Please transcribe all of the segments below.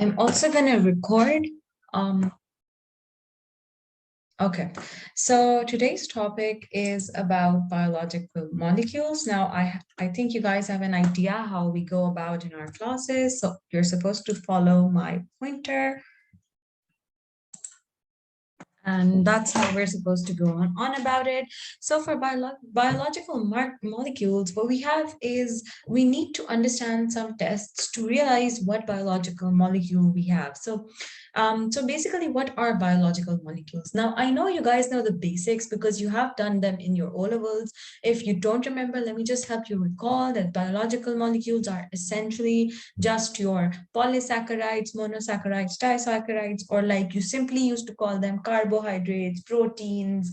I'm also going to record. Okay, so today's topic is about biological molecules. Now, I think you guys have an idea how we go about in our classes. So you're supposed to follow my pointer. And that's how we're supposed to go on about it. So for biological molecules, what we have is we need to understand some tests to realize what biological molecule we have. So basically, what are biological molecules? Now, I know you guys know the basics because you have done them in your O-levels. If you don't remember, let me just help you recall that biological molecules are essentially just your polysaccharides, monosaccharides, disaccharides, or like you simply used to call them carbohydrates, proteins,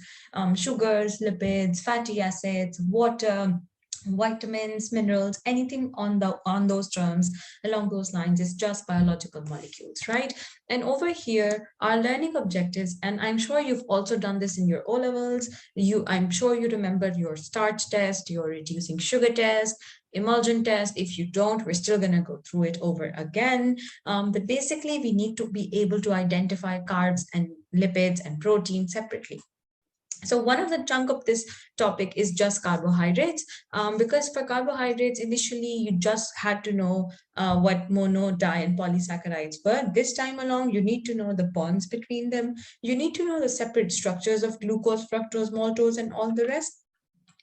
sugars, lipids, fatty acids, water, vitamins, minerals, anything on those terms along those lines is just biological molecules, right? And over here, our learning objectives, and I'm sure you've also done this in your O-levels. I'm sure you remember your starch test, your reducing sugar test, emulsion test. If you don't, we're still going to go through it over again. But basically, we need to be able to identify carbs and lipids and protein separately. So one of the chunk of this topic is just carbohydrates, because for carbohydrates, initially you just had to know what mono, di, and polysaccharides were. This time along, you need to know the bonds between them. You need to know the separate structures of glucose, fructose, maltose, and all the rest,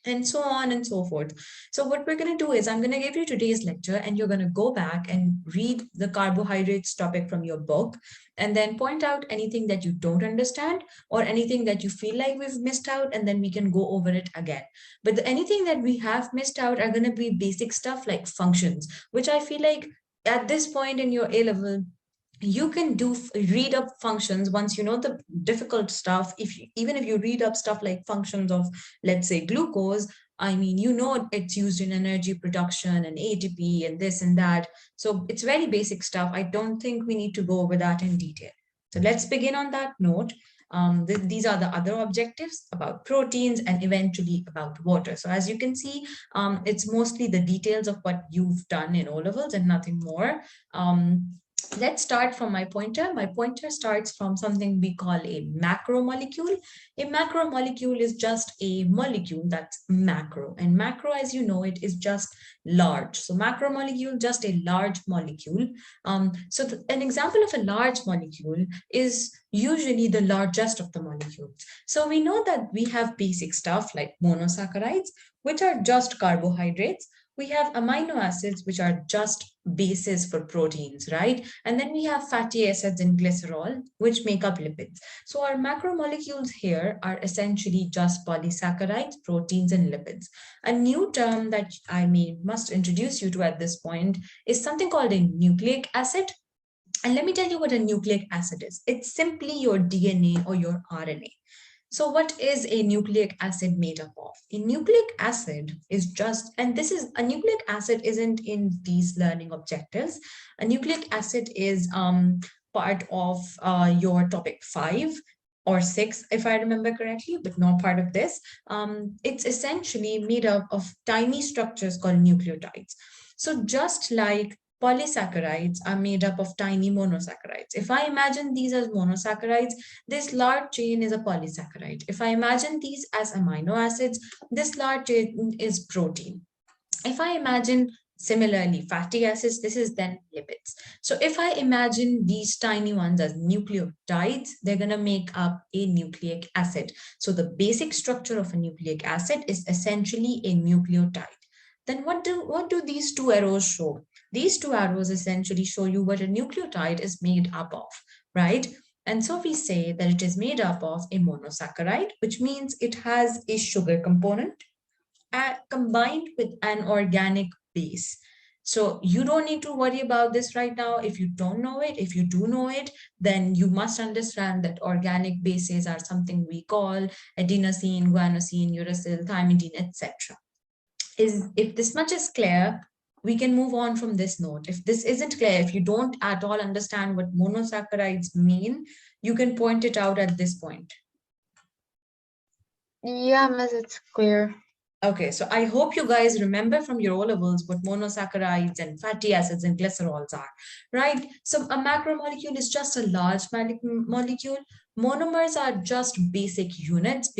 and so on and so forth. So what we're going to do is I'm going to give you today's lecture, and you're going to go back and read the carbohydrates topic from your book, and then point out anything that you don't understand or anything that you feel like we've missed out, and then we can go over it again. But anything that we have missed out are going to be basic stuff like functions, which I feel like at this point in your A-level, you can read up functions once you know the difficult stuff. Even if you read up stuff like functions of, let's say, glucose, I mean, you know it's used in energy production and ATP and this and that. So it's very basic stuff. I don't think we need to go over that in detail. So let's begin on that note. These are the other objectives about proteins and eventually about water. So as you can see, it's mostly the details of what you've done in O-levels and nothing more. Let's start from my pointer. My pointer starts from something we call a macromolecule. A macromolecule is just a molecule that's macro. And macro, as you know, it is just large. So macromolecule, just a large molecule. An example of a large molecule is usually the largest of the molecules. So we know that we have basic stuff like monosaccharides, which are just carbohydrates. We have amino acids, which are just bases for proteins, right? And then we have fatty acids and glycerol, which make up lipids. So our macromolecules here are essentially just polysaccharides, proteins, and lipids. A new term that must introduce you to at this point is something called a nucleic acid. And let me tell you what a nucleic acid is. It's simply your DNA or your RNA. So what is a nucleic acid made up of? A nucleic acid is just, and this is, a nucleic acid isn't in these learning objectives. A nucleic acid is part of your topic 5 or 6, if I remember correctly, but not part of this. It's essentially made up of tiny structures called nucleotides. So just like polysaccharides are made up of tiny monosaccharides. If I imagine these as monosaccharides, this large chain is a polysaccharide. If I imagine these as amino acids, this large chain is protein. If I imagine similarly fatty acids, this is then lipids. So if I imagine these tiny ones as nucleotides, they're going to make up a nucleic acid. So the basic structure of a nucleic acid is essentially a nucleotide. Then what do these two arrows show? These two arrows essentially show you what a nucleotide is made up of, right? And so we say that it is made up of a monosaccharide, which means it has a sugar component combined with an organic base. So you don't need to worry about this right now. If you don't know it, if you do know it, then you must understand that organic bases are something we call adenosine, guanosine, uracil, thymidine, etc. If this much is clear, we can move on from this note. If this isn't clear, if you don't at all understand what monosaccharides mean, you can point it out at this point. Yeah, Miss, it's clear. Okay, so I hope you guys remember from your O-levels what monosaccharides and fatty acids and glycerols are, right? So a macromolecule is just a large molecule. Monomers are just basic units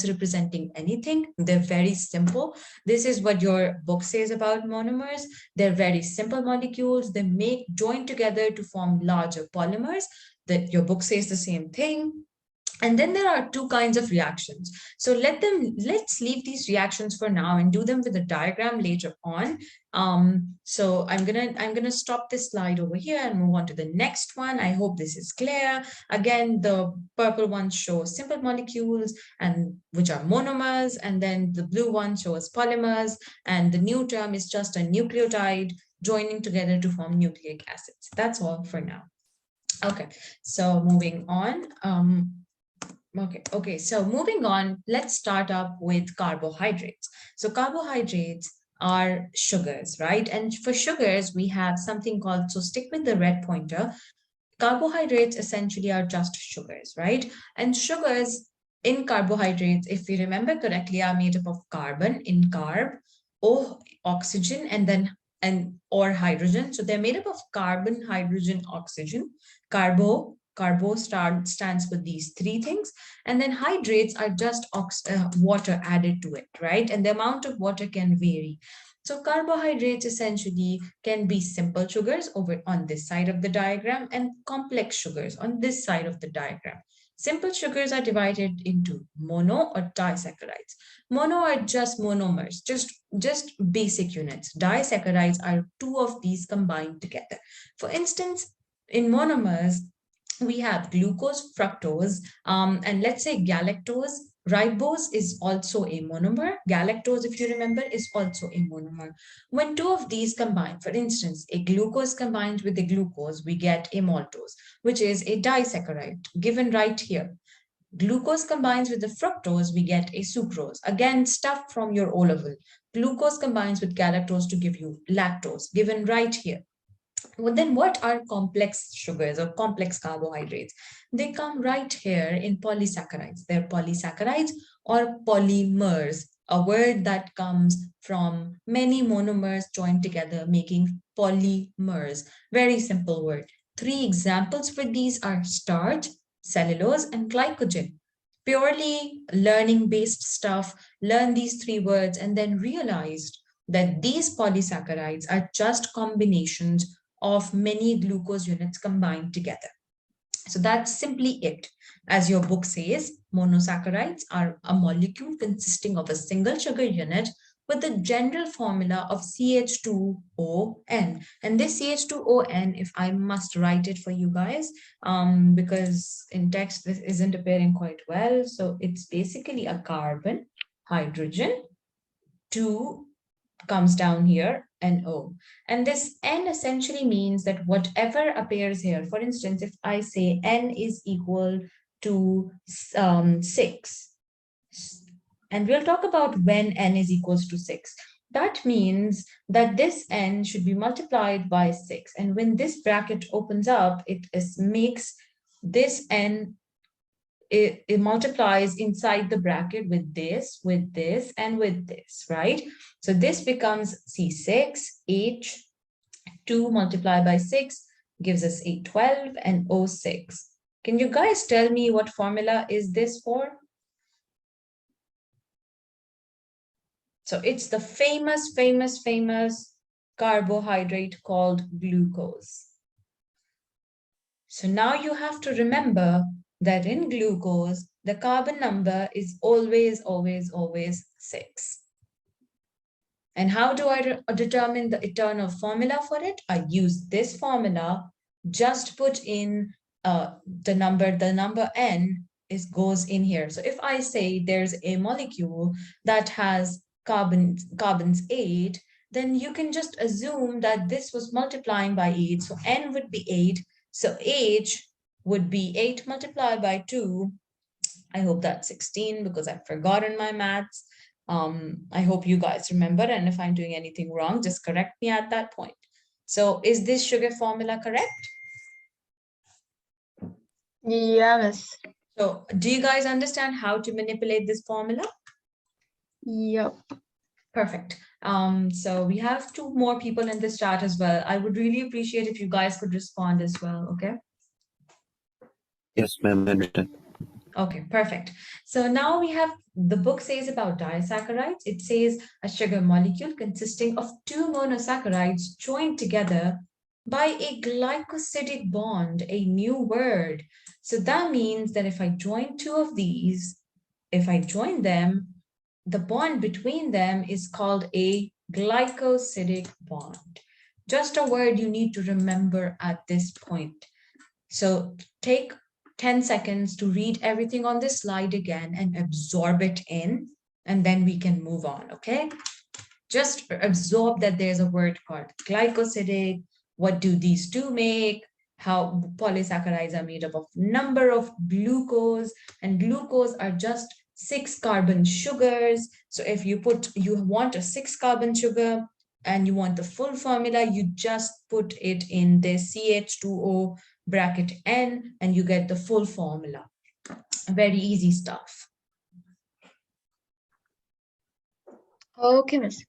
representing anything. They're very simple. This is what your book says about monomers. They're very simple molecules. They join together to form larger polymers. That your book says the same thing. And then there are two kinds of reactions. So let's leave these reactions for now and do them with a diagram later on. So I'm gonna stop this slide over here and move on to the next one. I hope this is clear. Again, the purple ones show simple molecules and which are monomers, and then the blue one shows polymers, and the new term is just a nucleotide joining together to form nucleic acids. That's all for now. Okay, so moving on. So moving on, let's start up with carbohydrates. So carbohydrates are sugars, right? And for sugars, we have something called, so stick with the red pointer. Carbohydrates essentially are just sugars, right? And sugars in carbohydrates, if we remember correctly, are made up of carbon in carb, O, oxygen, and then or hydrogen. So they're made up of carbon, hydrogen, oxygen. Carbo stands for these three things. And then hydrates are just water added to it, right? And the amount of water can vary. So carbohydrates essentially can be simple sugars over on this side of the diagram and complex sugars on this side of the diagram. Simple sugars are divided into mono or disaccharides. Mono are just monomers, just basic units. Disaccharides are two of these combined together. For instance, in monomers, we have glucose, fructose, and let's say galactose. Ribose is also a monomer. Galactose, if you remember, is also a monomer. When two of these combine, for instance, a glucose combines with a glucose, we get a maltose, which is a disaccharide, given right here. Glucose combines with the fructose, we get a sucrose. Again, stuff from your O-level. Glucose combines with galactose to give you lactose, given right here. Well, then what are complex sugars or complex carbohydrates? They come right here in polysaccharides. They're polysaccharides or polymers, a word that comes from many monomers joined together, making polymers. Very simple word. Three examples for these are starch, cellulose, and glycogen. Purely learning-based stuff, learn these three words and then realized that these polysaccharides are just combinations of many glucose units combined together. So that's simply it. As your book says, monosaccharides are a molecule consisting of a single sugar unit with the general formula of CH2ON. And this CH2ON, if I must write it for you guys, because in text this isn't appearing quite well. So it's basically a carbon, hydrogen, 2 comes down here, and O. And this N essentially means that whatever appears here, for instance, if I say N is equal to 6, and we'll talk about when N is equals to 6. That means that this N should be multiplied by 6. And when this bracket opens up, it makes this N, it multiplies inside the bracket with this, and with this, right? So this becomes C6, H2 multiplied by 6 gives us A12 and O6. Can you guys tell me what formula is this for? So it's the famous carbohydrate called glucose. So now you have to remember that in glucose, the carbon number is always 6. And how do I determine the eternal formula for it? I use this formula, just put in the number N goes in here. So if I say there's a molecule that has carbons 8, then you can just assume that this was multiplying by 8. So N would be 8. So H would be 8 multiplied by 2. I hope that's 16 because I've forgotten my maths. I hope you guys remember, and if I'm doing anything wrong, just correct me at that point. So is this sugar formula correct? Yes. So do you guys understand how to manipulate this formula? Yep. Perfect. So we have two more people in this chat as well. I would really appreciate if you guys could respond as well, okay? Yes, ma'am, understand. Okay, perfect. So now we have the book says about disaccharides. It says a sugar molecule consisting of two monosaccharides joined together by a glycosidic bond, a new word. So that means that if I join two of these, if I join them, the bond between them is called a glycosidic bond. Just a word you need to remember at this point. So take 10 seconds to read everything on this slide again and absorb it in, and then we can move on, okay? Just absorb that there's a word called glycosidic. What do these two make? How polysaccharides are made up of number of glucose, and glucose are just 6 carbon sugars. So if you want a 6 carbon sugar and you want the full formula, you just put it in this CH2O bracket N and you get the full formula. Very easy stuff. Okay, miss.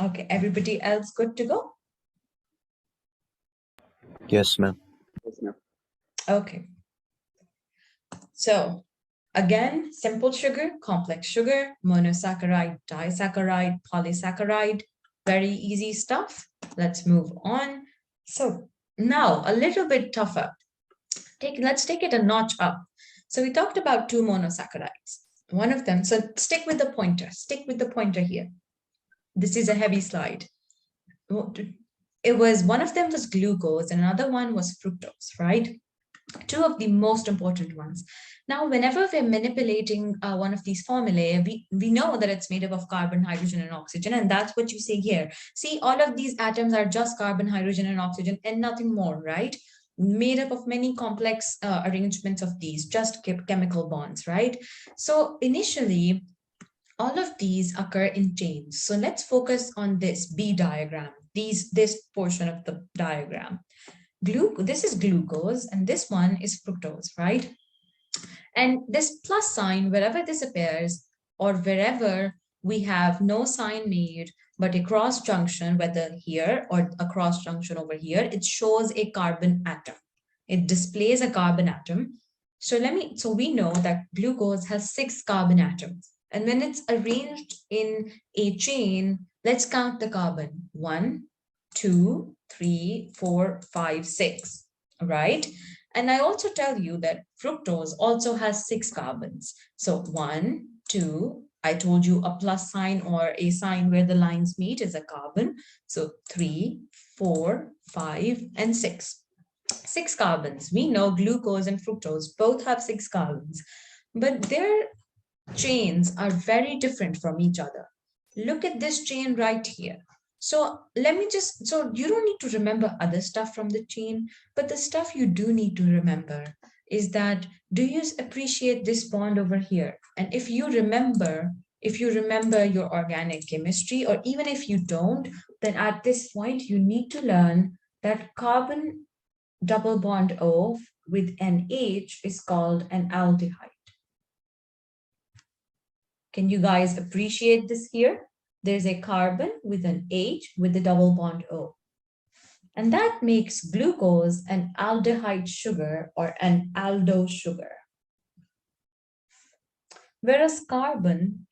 Okay, everybody else good to go? Yes, ma'am. Okay. So again, simple sugar, complex sugar, monosaccharide, disaccharide, polysaccharide, very easy stuff. Let's move on. So now a little bit tougher. Let's take it a notch up. So we talked about two monosaccharides. One of them, so stick with the pointer here. This is a heavy slide. One of them was glucose and another one was fructose, right? Two of the most important ones. Now, whenever we're manipulating one of these formulae, we know that it's made up of carbon, hydrogen, and oxygen, and that's what you see here. See, all of these atoms are just carbon, hydrogen, and oxygen, and nothing more, right? Made up of many complex arrangements of these, just chemical bonds, right? So initially, all of these occur in chains. So let's focus on this B diagram, this portion of the diagram. This is glucose and this one is fructose, right? And this plus sign, wherever this appears or wherever we have no sign made, but a cross junction, whether here or a cross junction over here, it shows a carbon atom. It displays a carbon atom. So we know that glucose has 6 carbon atoms. And when it's arranged in a chain, let's count the carbon. 1, 2, 3, 4, 5, 6, right? And I also tell you that fructose also has 6 carbons. So 1, 2, I told you a plus sign or a sign where the lines meet is a carbon. So 3, 4, 5, and 6. 6 carbons. We know glucose and fructose both have 6 carbons, but their chains are very different from each other. Look at this chain right here. So so you don't need to remember other stuff from the chain, but the stuff you do need to remember is that, do you appreciate this bond over here? And if you remember your organic chemistry, or even if you don't, then at this point you need to learn that carbon double bond O with an H is called an aldehyde. Can you guys appreciate this here? There's a carbon with an H with a double bond O. And that makes glucose an aldehyde sugar or an aldose sugar. Whereas carbon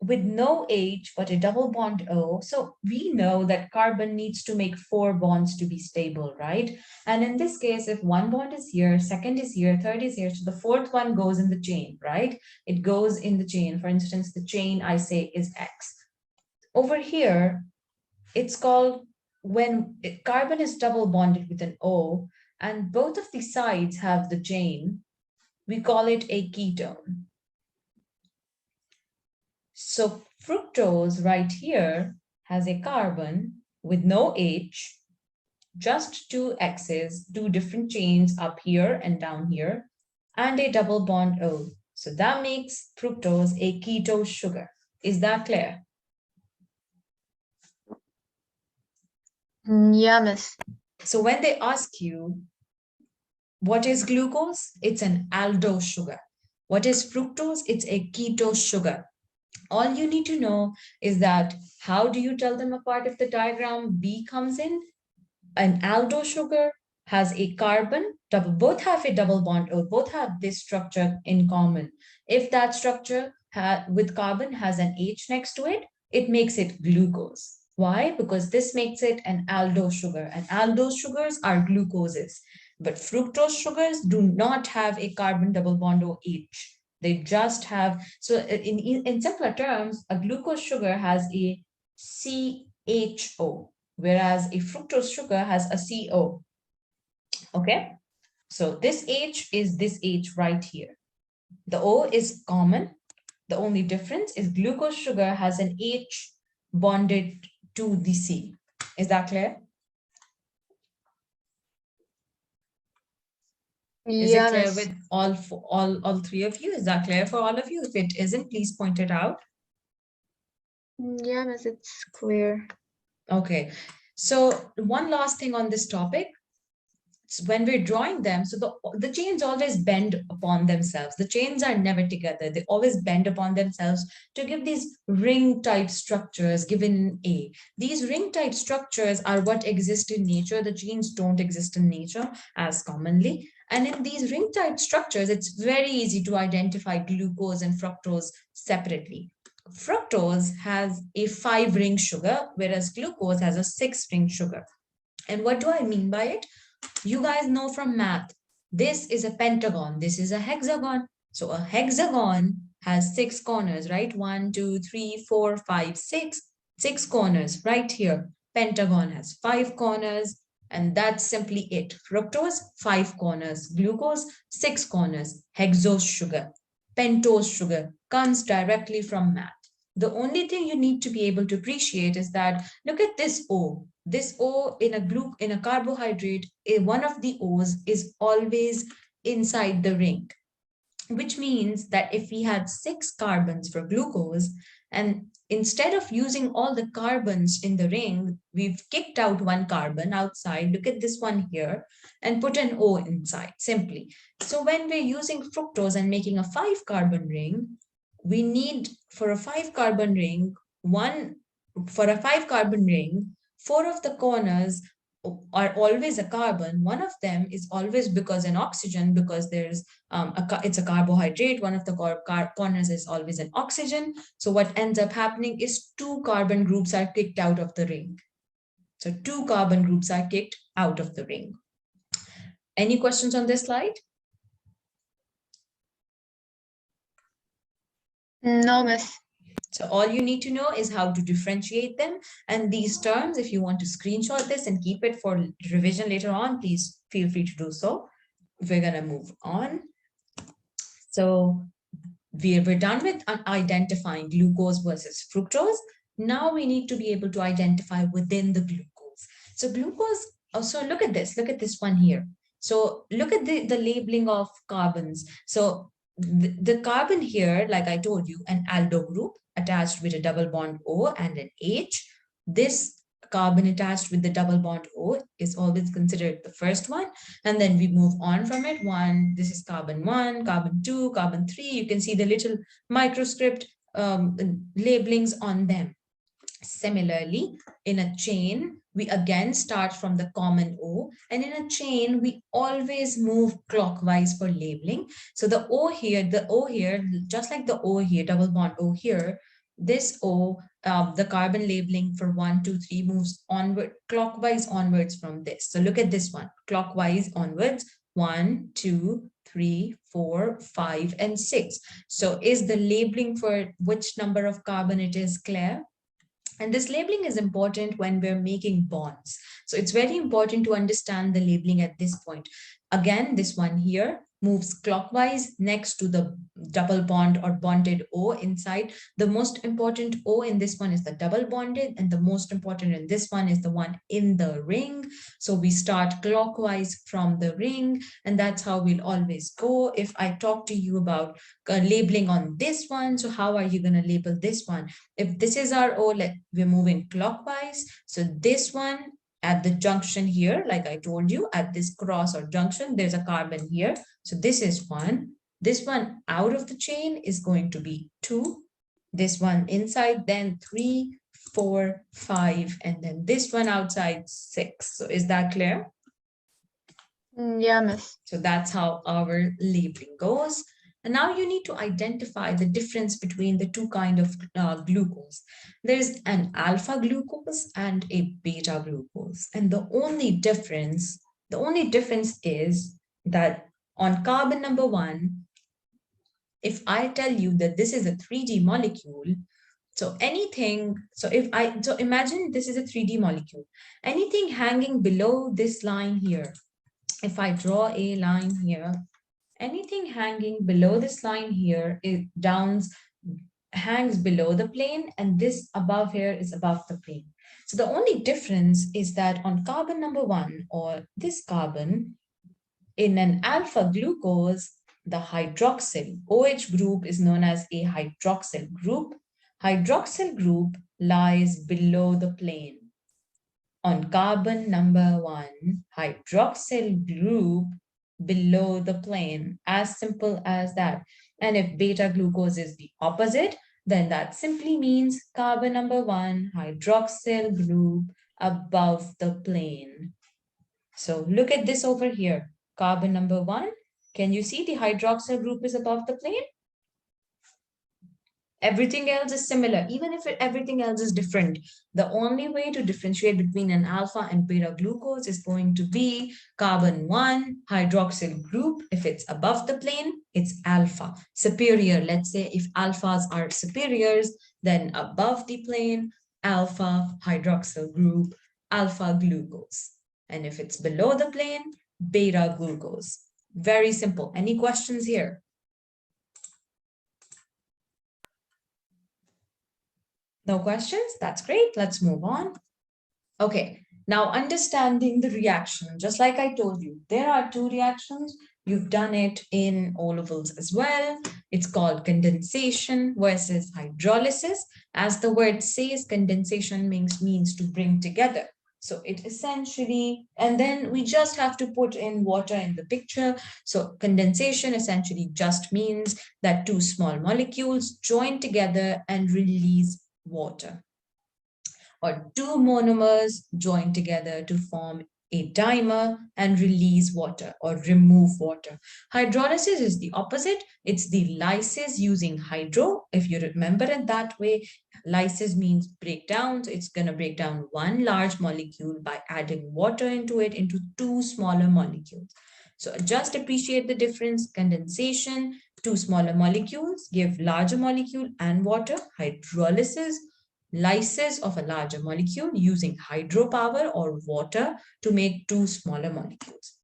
with no H but a double bond O, so we know that carbon needs to make 4 bonds to be stable, right? And in this case, if one bond is here, second is here, third is here, so the fourth one goes in the chain, right? It goes in the chain. For instance, the chain I say is X. Over here, it's called when carbon is double bonded with an O and both of the sides have the chain, we call it a ketone. So fructose right here has a carbon with no H, just 2 X's, 2 different chains up here and down here, and a double bond O. So that makes fructose a ketose sugar. Is that clear? Yeah, miss. So when they ask you, what is glucose? It's an aldose sugar. What is fructose? It's a ketose sugar. All you need to know is that how do you tell them apart if the diagram B comes in? An aldo sugar has a carbon, both have a double bond or both have this structure in common. If that structure with carbon has an H next to it, it makes it glucose. Why? Because this makes it an aldo sugar, and aldose sugars are glucoses. But fructose sugars do not have a carbon double bond or H. They just have, so in simpler terms, a glucose sugar has a CHO, whereas a fructose sugar has a CO. Okay, so this H is this H right here. The O is common. The only difference is glucose sugar has an H bonded to the C. Is that clear? Is it Yeah, clear miss. with all three of you? Is that clear for all of you? If it isn't, please point it out. Yeah, miss, it's clear. Okay, so one last thing on this topic. When we're drawing them, so the chains always bend upon themselves. The chains are never together. They always bend upon themselves to give these ring type structures given in A. These ring type structures are what exist in nature. The chains don't exist in nature as commonly. And in these ring type structures, it's very easy to identify glucose and fructose separately. Fructose has a 5-ring sugar, whereas glucose has a 6-ring sugar. And what do I mean by it? You guys know from math, this is a pentagon, this is a hexagon. So a hexagon has 6 corners, right? 1, 2, 3, 4, 5, 6. 6 corners right here. Pentagon has 5 corners, and that's simply it. Fructose, 5 corners. Glucose, 6 corners. Hexose sugar, pentose sugar comes directly from math. The only thing you need to be able to appreciate is that look at this O. This O in a carbohydrate, one of the O's is always inside the ring, which means that if we had 6 carbons for glucose, and instead of using all the carbons in the ring, we've kicked out 1 carbon outside. Look at this one here and put an O inside simply. So when we're using fructose and making a 5-carbon ring, we need for a 5-carbon ring, 4 of the corners are always a carbon. One of them is always because an oxygen, because there's it's a carbohydrate. One of the corners is always an oxygen. So what ends up happening is 2 carbon groups are kicked out of the ring. So 2 carbon groups are kicked out of the ring. Any questions on this slide? No, miss. So all you need to know is how to differentiate them. And these terms, if you want to screenshot this and keep it for revision later on, please feel free to do so. We're going to move on. So we're done with identifying glucose versus fructose. Now we need to be able to identify within the glucose. So glucose, so look at this one here. So look at the labeling of carbons. So the carbon here, like I told you, an aldo group attached with a double bond O and an H. This carbon attached with the double bond O is always considered the first one. And then we move on from it. This is carbon 1, carbon 2, carbon 3. You can see the little microscript labelings on them. Similarly, in a chain, we again start from the common O, and in a chain, we always move clockwise for labeling. So the O here, just like the O here, double bond O here, this O, the carbon labeling for 1, 2, 3 moves onward, clockwise onwards from this. So look at this one, clockwise onwards, 1, 2, 3, 4, 5, and 6. So is the labeling for which number of carbon it is clear? And this labeling is important when we're making bonds. So it's very important to understand the labeling at this point. Again, this one here moves clockwise next to the double bond or bonded O inside. The most important O in this one is the double bonded, and the most important in this one is the one in the ring. So we start clockwise from the ring, and that's how we'll always go. If I talk to you about labeling on this one, so how are you going to label this one? If this is our O, we're moving clockwise. So this one at the junction here, like I told you, at this cross or junction, there's a carbon here. So this is 1. This one out of the chain is going to be 2. This one inside, then 3, 4, 5, and then this one outside 6. So is that clear? Yeah, miss. So that's how our labeling goes. And now you need to identify the difference between the two kind of glucose. There's an alpha glucose and a beta glucose. And the only difference is that on carbon number 1, if I tell you that this is a 3D molecule, so imagine this is a 3D molecule. Anything hanging below this line here, if I draw a line here, anything hanging below this line here, hangs below the plane, and this above here is above the plane. So the only difference is that on carbon number 1, or this carbon, in an alpha glucose, the hydroxyl OH group is known as a hydroxyl group. Hydroxyl group lies below the plane. On carbon number 1, hydroxyl group below the plane, as simple as that. And if beta glucose is the opposite, then that simply means carbon number 1, hydroxyl group above the plane. So look at this over here. Carbon number 1, can you see the hydroxyl group is above the plane? Everything else is similar, even if everything else is different. The only way to differentiate between an alpha and beta glucose is going to be carbon 1 hydroxyl group. If it's above the plane, it's alpha. Superior, let's say if alphas are superiors, then above the plane, alpha hydroxyl group, alpha glucose. And if it's below the plane, beta glucose. Very simple. Any questions here? No questions? That's great. Let's move on. Okay, now understanding the reaction. Just like I told you, there are two reactions. You've done it in O levels as well. It's called condensation versus hydrolysis. As the word says, condensation means to bring together. So it essentially, and then we just have to put in water in the picture. So condensation essentially just means that two small molecules join together and release water, or two monomers join together to form a dimer and release water or remove water. Hydrolysis is the opposite. It's the lysis using hydro. If you remember it that way, lysis means breakdown. So it's going to break down one large molecule by adding water into it, into two smaller molecules. So just appreciate the difference. Condensation, two smaller molecules give larger molecule and water. Hydrolysis, lysis of a larger molecule using hydropower or water to make two smaller molecules.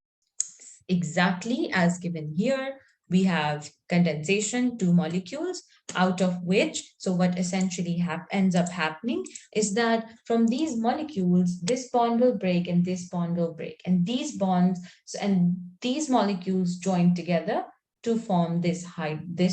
Exactly as given here, we have condensation, two molecules, out of which, so what essentially ends up happening is that from these molecules, this bond will break and this bond will break. And these bonds and these molecules join together to form this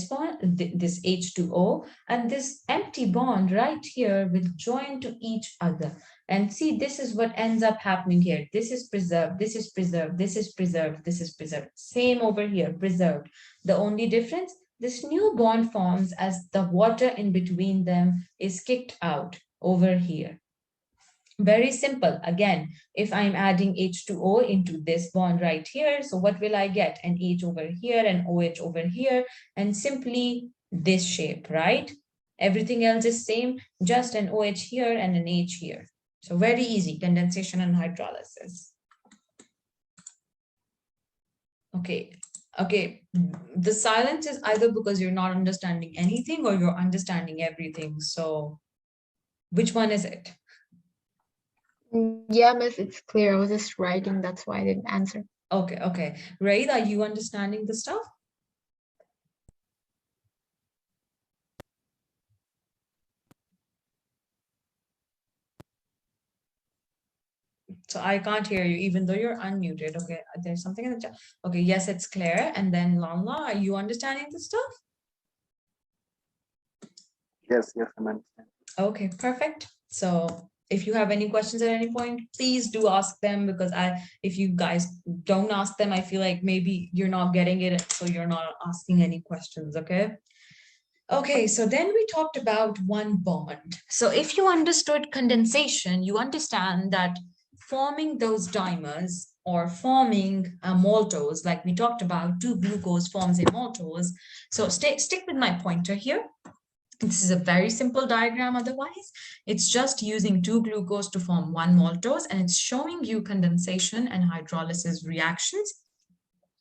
bond, this H2O, and this empty bond right here will join to each other. And see, this is what ends up happening here. This is preserved, this is preserved, this is preserved, this is preserved. Same over here, preserved. The only difference, this new bond forms as the water in between them is kicked out over here. Very simple. Again, if I'm adding H2O into this bond right here, so what will I get? An H over here, an OH over here, and simply this shape, right? Everything else is same, just an OH here and an H here. So very easy, condensation and hydrolysis. Okay. The silence is either because you're not understanding anything or you're understanding everything. So which one is it? Yeah, miss, it's clear. I was just writing, that's why I didn't answer. Okay. Raid, are you understanding the stuff? So I can't hear you, even though you're unmuted. Okay, there's something in the chat. Okay, yes, it's clear. And then Lala, are you understanding the stuff? Yes, I'm understanding. Okay, perfect. So if you have any questions at any point, please do ask them, because if you guys don't ask them, I feel like maybe you're not getting it, so you're not asking any questions, okay? Okay, so then we talked about one bond. So if you understood condensation, you understand that forming those dimers or forming a maltose, like we talked about, two glucose forms a maltose. So stick with my pointer here. This is a very simple diagram otherwise. It's just using two glucose to form one maltose, and it's showing you condensation and hydrolysis reactions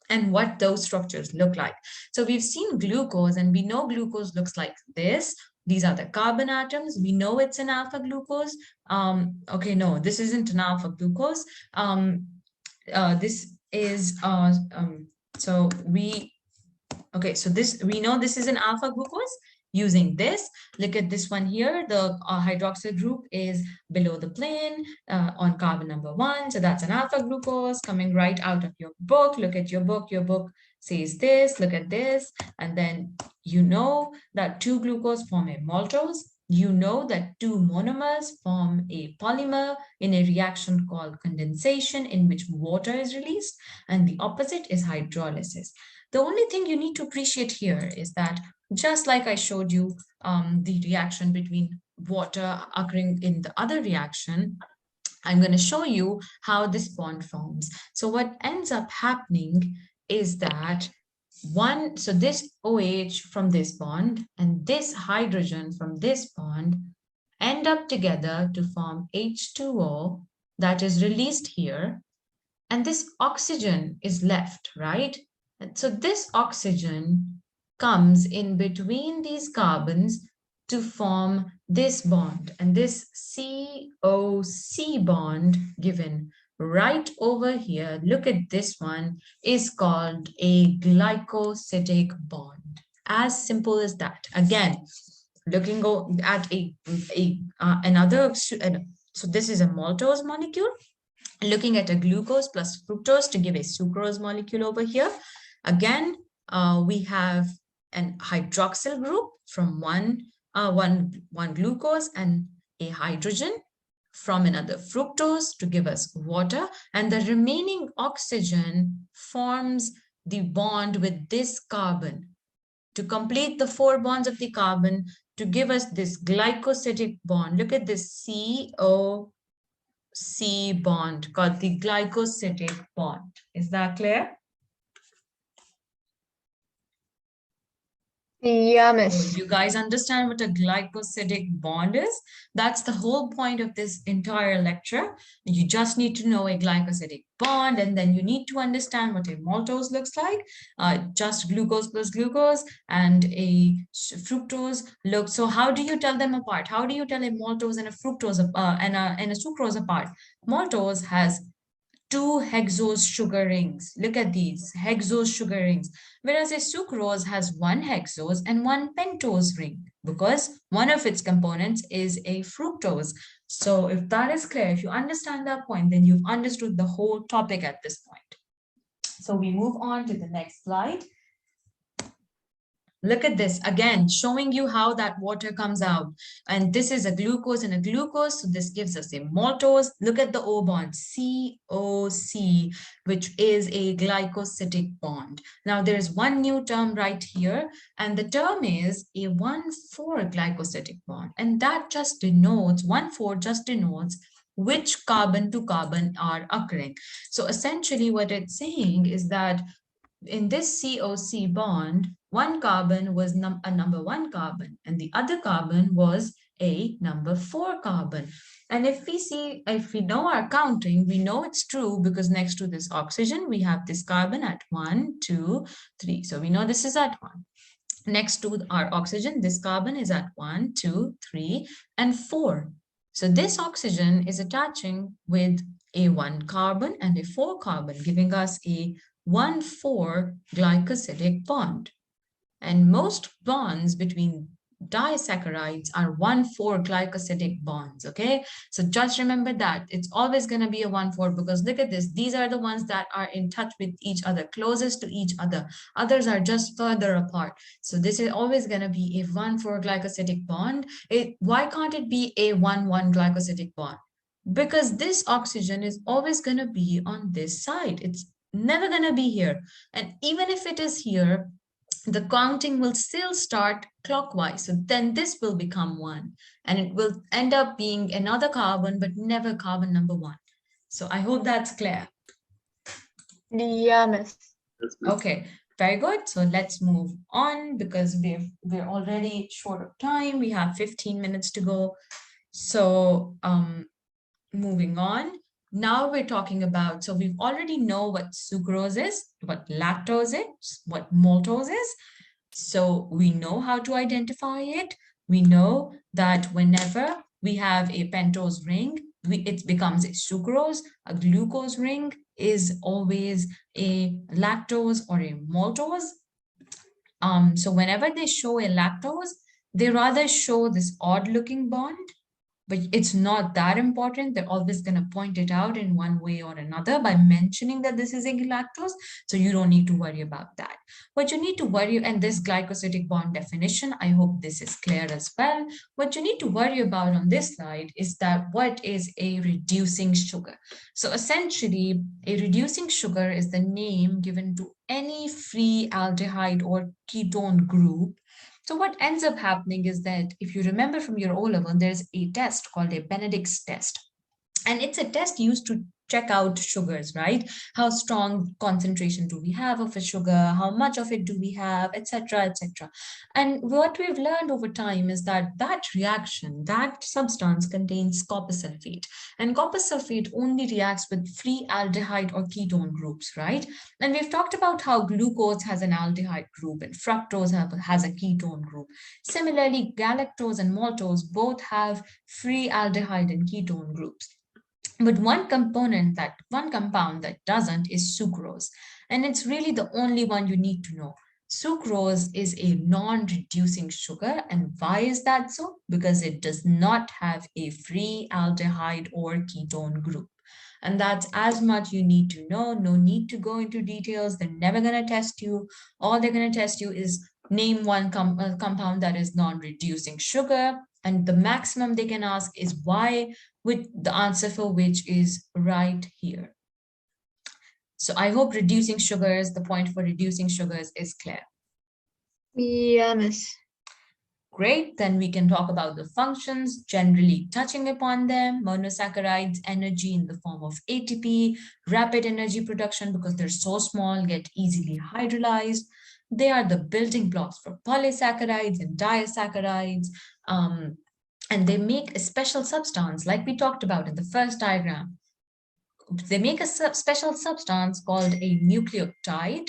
and what those structures look like. So we've seen glucose, and we know glucose looks like this. These are the carbon atoms. We know it's an alpha glucose. Okay, no, this isn't an alpha glucose. This is, so we know this is an alpha glucose. Using this, look at this one here. The hydroxyl group is below the plane on carbon number 1. So that's an alpha glucose coming right out of your book. Look at your book. Your book says this. Look at this. And then you know that two glucose form a maltose. You know that two monomers form a polymer in a reaction called condensation, in which water is released. And the opposite is hydrolysis. The only thing you need to appreciate here is that just like I showed you the reaction between water occurring in the other reaction, I'm going to show you how this bond forms. So what ends up happening is that so this OH from this bond and this hydrogen from this bond end up together to form H2O that is released here. And this oxygen is left, right? And so this oxygen comes in between these carbons to form this bond, and this COC bond given right over here, look at this one, is called a glycosidic bond. As simple as that. Again, looking at another, so this is a maltose molecule, looking at a glucose plus fructose to give a sucrose molecule over here. Again, we have an hydroxyl group from one glucose and a hydrogen from another fructose to give us water, and the remaining oxygen forms the bond with this carbon to complete the 4 bonds of the carbon to give us this glycosidic bond. Look at this COC bond called the glycosidic bond. Is that clear? Yeah, miss. You guys understand what a glycosidic bond is? That's the whole point of this entire lecture. You just need to know a glycosidic bond, and then you need to understand what a maltose looks like. Just glucose plus glucose and a fructose look. So how do you tell them apart? How do you tell a maltose and a fructose and a sucrose apart? Maltose has 2 hexose sugar rings. Look at these hexose sugar rings. Whereas a sucrose has 1 hexose and 1 pentose ring because one of its components is a fructose. So if that is clear, if you understand that point, then you've understood the whole topic at this point. So we move on to the next slide. Look at this again, showing you how that water comes out. And this is a glucose and a glucose. So this gives us a maltose. Look at the O bond, COC, which is a glycosidic bond. Now there's one new term right here, and the term is a 1,4 glycosidic bond. And that just denotes, 1,4 just denotes which carbon to carbon are occurring. So essentially what it's saying is that in this COC bond, one carbon was a number 1 carbon and the other carbon was a number 4 carbon. And if we know our counting, we know it's true because next to this oxygen, we have this carbon at 1, 2, 3. So we know this is at 1. Next to our oxygen, this carbon is at 1, 2, 3, and 4. So this oxygen is attaching with a 1 carbon and a 4 carbon, giving us a 1,4 glycosidic bond. And most bonds between disaccharides are 1,4 glycosidic bonds, okay? So just remember that it's always going to be a 1,4 because look at this. These are the ones that are in touch with each other, closest to each other. Others are just further apart. So this is always going to be a 1,4 glycosidic bond. Why can't it be a 1,1 glycosidic bond? Because this oxygen is always going to be on this side. It's never going to be here. And even if it is here, the counting will still start clockwise. So then this will become 1 and it will end up being another carbon, but never carbon number 1. So I hope that's clear. Yeah, miss. Yes, miss. Okay, very good. So let's move on because we're already short of time. We have 15 minutes to go. So moving on. Now we're talking about, so we already know what sucrose is, what lactose is, what maltose is. So we know how to identify it. We know that whenever we have a pentose ring, it becomes a sucrose. A glucose ring is always a lactose or a maltose. So whenever they show a lactose, they rather show this odd looking bond, but it's not that important. They're always going to point it out in one way or another by mentioning that this is a lactose. So you don't need to worry about that. What you need to worry, and this glycosidic bond definition, I hope this is clear as well. What you need to worry about on this slide is that what is a reducing sugar? So essentially, a reducing sugar is the name given to any free aldehyde or ketone group. So what ends up happening is that if you remember from your O-level, there's a test called a Benedict's test. And it's a test used to check out sugars, right? How strong concentration do we have of a sugar? How much of it do we have, etc., etc. And what we've learned over time is that that reaction, that substance contains copper sulfate. And copper sulfate only reacts with free aldehyde or ketone groups, right? And we've talked about how glucose has an aldehyde group and fructose has a ketone group. Similarly, galactose and maltose both have free aldehyde and ketone groups. But one compound that doesn't is sucrose. And it's really the only one you need to know. Sucrose is a non-reducing sugar. And why is that so? Because it does not have a free aldehyde or ketone group. And that's as much you need to know. No need to go into details. They're never going to test you. All they're going to test you is name one compound that is non-reducing sugar. And the maximum they can ask is why, with the answer for which is right here. So I hope reducing sugars, the point for reducing sugars is clear. Yeah, miss. Great, then we can talk about the functions, generally touching upon them. Monosaccharides, energy in the form of ATP, rapid energy production because they're so small, get easily hydrolyzed. They are the building blocks for polysaccharides and diasaccharides. And they make a special substance like we talked about in the first diagram. They make a special substance called a nucleotide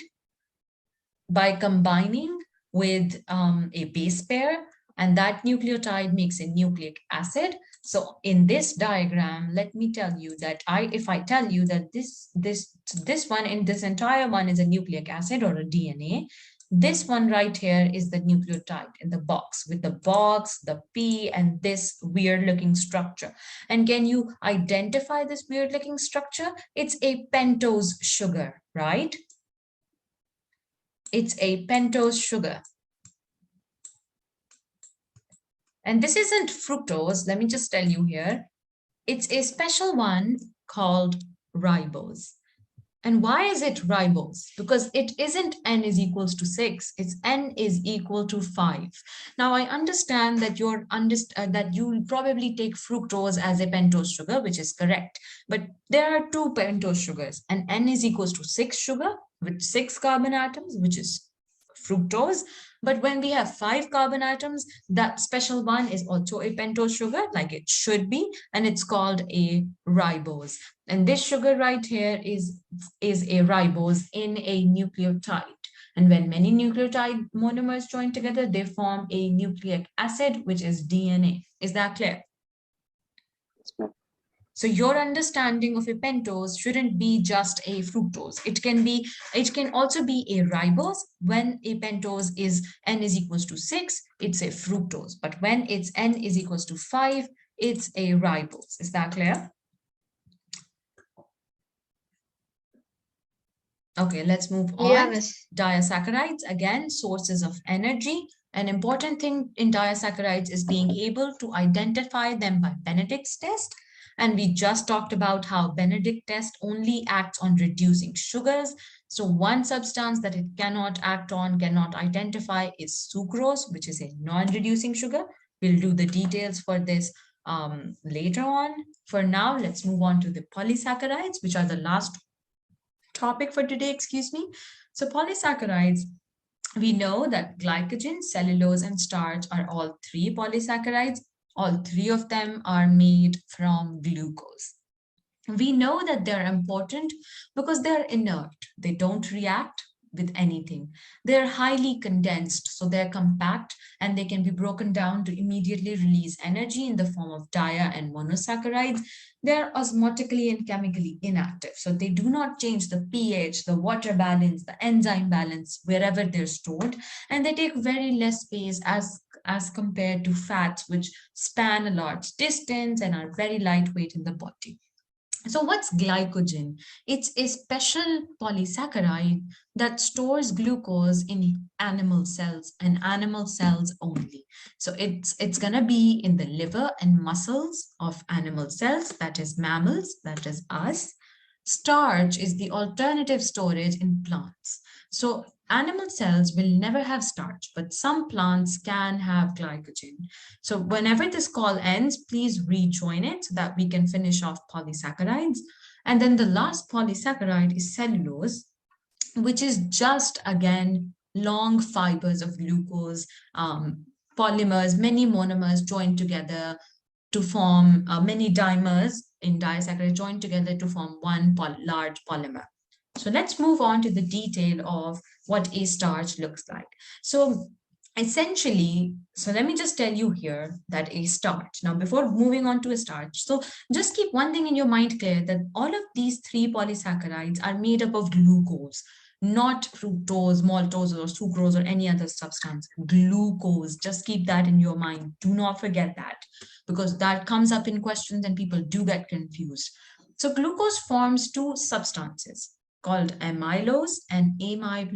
by combining with a base pair, and that nucleotide makes a nucleic acid. So in this diagram, let me tell you that if I tell you that this one in this entire one is a nucleic acid or a DNA, this one right here is the nucleotide in the box with the box, the P, and this weird looking structure. And can you identify this weird looking structure? It's a pentose sugar, right? It's a pentose sugar. And this isn't fructose. Let me just tell you here. It's a special one called ribose. And why is it ribose? Because it isn't n is equals to 6, it's n is equal to 5. Now I understand that that you probably take fructose as a pentose sugar, which is correct. But there are two pentose sugars, and n is equals to 6 sugar with 6 carbon atoms, which is fructose. But when we have 5 carbon atoms, that special one is also a pentose sugar, like it should be, and it's called a ribose. And this sugar right here is a ribose in a nucleotide. And when many nucleotide monomers join together, they form a nucleic acid, which is DNA. Is that clear? Yes, ma'am. So your understanding of a pentose shouldn't be just a fructose. It can also be a ribose. When a pentose is n is equals to 6, it's a fructose. But when it's n is equals to 5, it's a ribose. Is that clear? Okay, let's move on. Yeah, miss. Diasaccharides, again, sources of energy. An important thing in disaccharides is being able to identify them by Benedict's test. And we just talked about how Benedict test only acts on reducing sugars. So one substance that it cannot act on, cannot identify is sucrose, which is a non-reducing sugar. We'll do the details for this later on. For now, let's move on to the polysaccharides, which are the last topic for today, excuse me. So polysaccharides, we know that glycogen, cellulose, and starch are all three polysaccharides. All three of them are made from glucose. We know that they're important because they're inert. They don't react with anything. They're highly condensed, so they're compact and they can be broken down to immediately release energy in the form of dia and monosaccharides. They're osmotically and chemically inactive, so they do not change the pH, the water balance, the enzyme balance wherever they're stored, and they take very less space as compared to fats, which span a large distance and are very lightweight in the body. So what's glycogen? It's a special polysaccharide that stores glucose in animal cells and animal cells only. So it's going to be in the liver and muscles of animal cells, that is mammals, that is us. Starch is the alternative storage in plants. So animal cells will never have starch, but some plants can have glycogen. So whenever this call ends, please rejoin it so that we can finish off polysaccharides. And then the last polysaccharide is cellulose, which is just, again, long fibers of glucose, polymers, many monomers joined together to form many dimers in disaccharide joined together to form one large polymer. So let's move on to the detail of what a starch looks like. So essentially, so let me just tell you here that a starch, now before moving on to a starch, so just keep one thing in your mind clear, that all of these three polysaccharides are made up of glucose, not fructose, maltose, or sucrose, or any other substance. Glucose, just keep that in your mind. Do not forget that, because that comes up in questions and people do get confused. So glucose forms two substances called amylose and amylose.